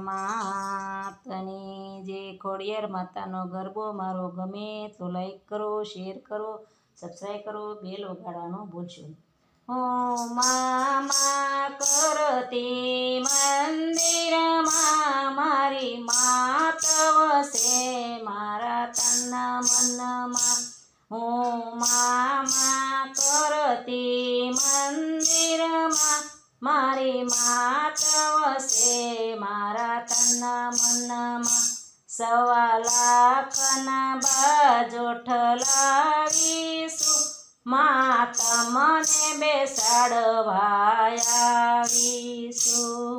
માતની જે ખોડિયાર માતાનો ગરબો મારો ગમે તો લાઈક કરો, શેર કરો, સબસ્ક્રાઈબ કરો, બેલ વગાડવાનું ભૂલશો નહીં. ઓ મામા કરતી મંદિરમાં મારી માત વસે મારા તન મનમાં. હું મામા કરતી મંદિરમાં મારી માત વસે મારા તન મનમાં. 1.25 લાખના બાજોઠ લાવીશું માત મને બેસાડવા આવીશું.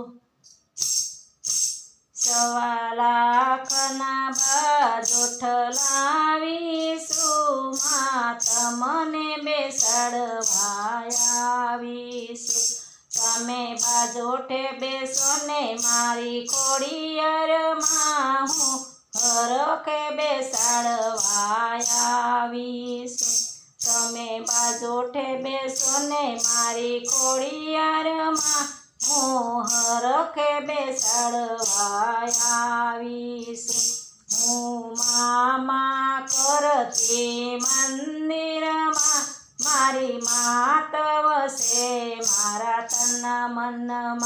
1.25 લાખના બાજોઠ લાવીશું માત મને બેસાડવા આવીશું. તમે બાજોઠે બેસો ને મારી ખોડિયારમાં હું હરખે બેસાડવા આવીશું. તમે બાજોઠે બેસો ને મારી ખોડિયારમાં હું હરખે બેસાડવા આવીશું. હું મામા કરતી મંદિરમાં મારી માત વસે મારા તન મનમાં.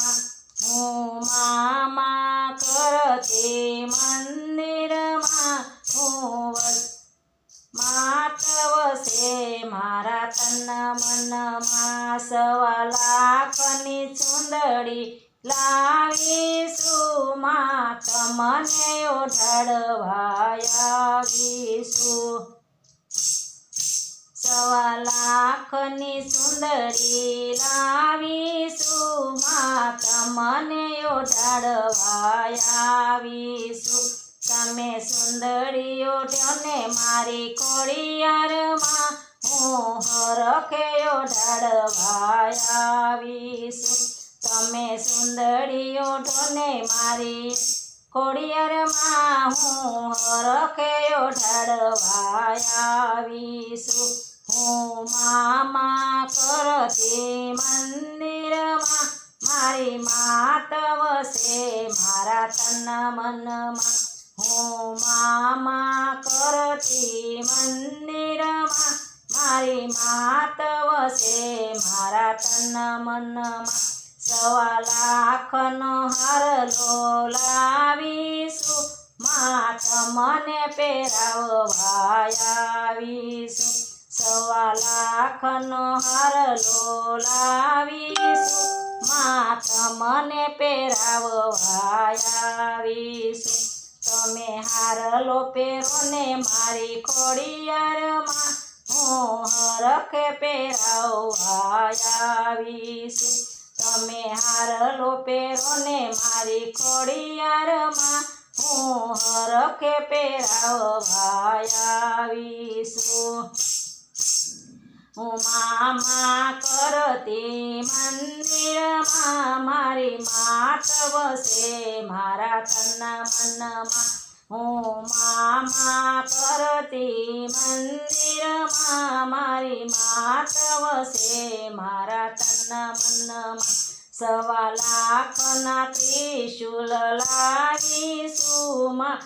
હું મામા કરતી મંદિરમાં હું માત વસે મારા તન મનમાં. 1.25 લાખની ચૂંદડી લાવીશું માત મને ઓઢાડવા આવીશું. 1.25 લાખની ચૂંદડી લાવીશું માત મને ઓઢાડવા આવીશું. તમે સુંદરી ઓઢ્યો ને મારી ખોડિયારમાં હું હરખે ઓઢાડવા આવીશું. તમે સુંદરી ઓઢો ને મારી ખોડિયારમાં હું હરખે ઓઢાડવા આવીશું. હું મામા કરતી મંદિરમાં મારી માત વસે મારા તન મનમાં. હું મામા કરતી મંદિરમાં મારી માત વસે મારા તન મનમાં. 1.25 લાખનો હારલો લાવીશું માત મને પહેરાવવા આવીશું. 1.25 લાખનો હારલો લાવીશું માત મને પહેરાવવા આવીશું. તમે હારલો પહેરો ને મારી ખોડિયારમાં હું હરખે પહેરાવવા આવીશું. તમે હારલો પહેરો ને મારી ખોડિયારમાં હું હરખે પહેરાવવા આવીશું. હું મામા કરતી મંદિરમાં મારી માત વસે મારા તન મનમાં. હું મામા કરતી મંદિરમાં મારી માત વસે મારા તન મનમાં. 1.25 લાખના ત્રિશૂલ લાવીશું માત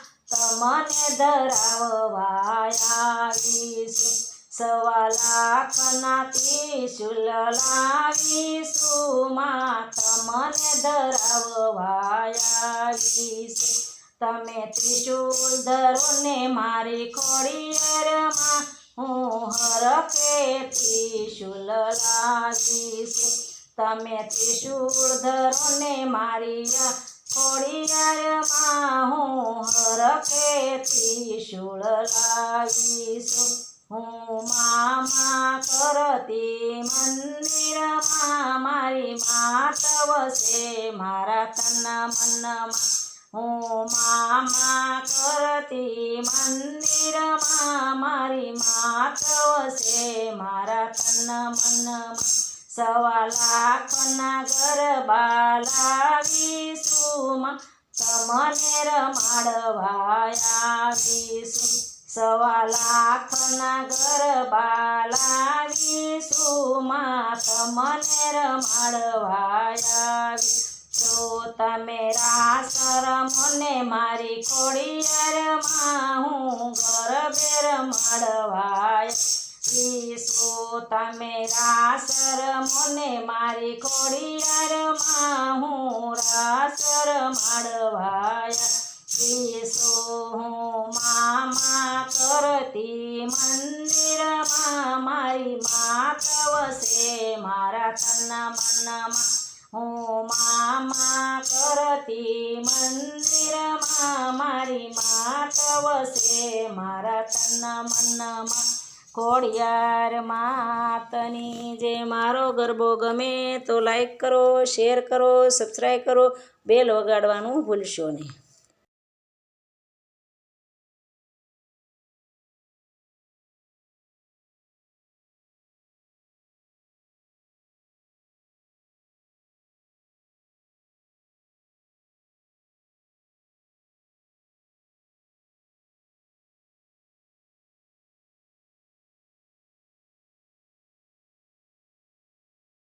મને ધરાવવા આવીશું. 1.25 લાખના ત્રિશૂલ લાવીશું માત મને ધરાવવા આવીશું. તમે ત્રિશૂળ ધરો ને મારી ખોડિયારમાં હું હરખે ત્રિશૂળ લાવીશું. તમે ત્રિશૂળ ધરો ને મારી ખોડિયારમાં હું હરખે ત્રિશૂળ લાવીશું. હું મામા કરતી મંદિરમાં મારી માત વસે મારા તન મનમાં. હું મામા કરતી મંદિરમાં મારી માત વસે મારા તન મનમાં. 1.25 લાખના ગરબા લાવીશું તમને રમાડવા આવીશું. 1.25 લાખના ગરબા લાવીશું માત મને રમાડવા આવી. જો તમે રાસ રમો ને મારી ખોડિયારમાં હું ગરબે રમાડવાય ઈસો તમે રાસ રમો ને મારી ખોડિયારમાં હું રાસ રમાડવાય ઈસો હું મામા કરતી મંદિરમાં મારી માત વસે મારા તન મનમાં હું મામા કરતી મંદિરમાં મારી માત વસે મારા તન મનમાં ખોડિયાર માતની જે મારો ગરબો ગમે તો લાઈક કરો, શેર કરો, સબસ્ક્રાઈબ કરો, બેલ વગાડવાનું ભૂલશો નહીં.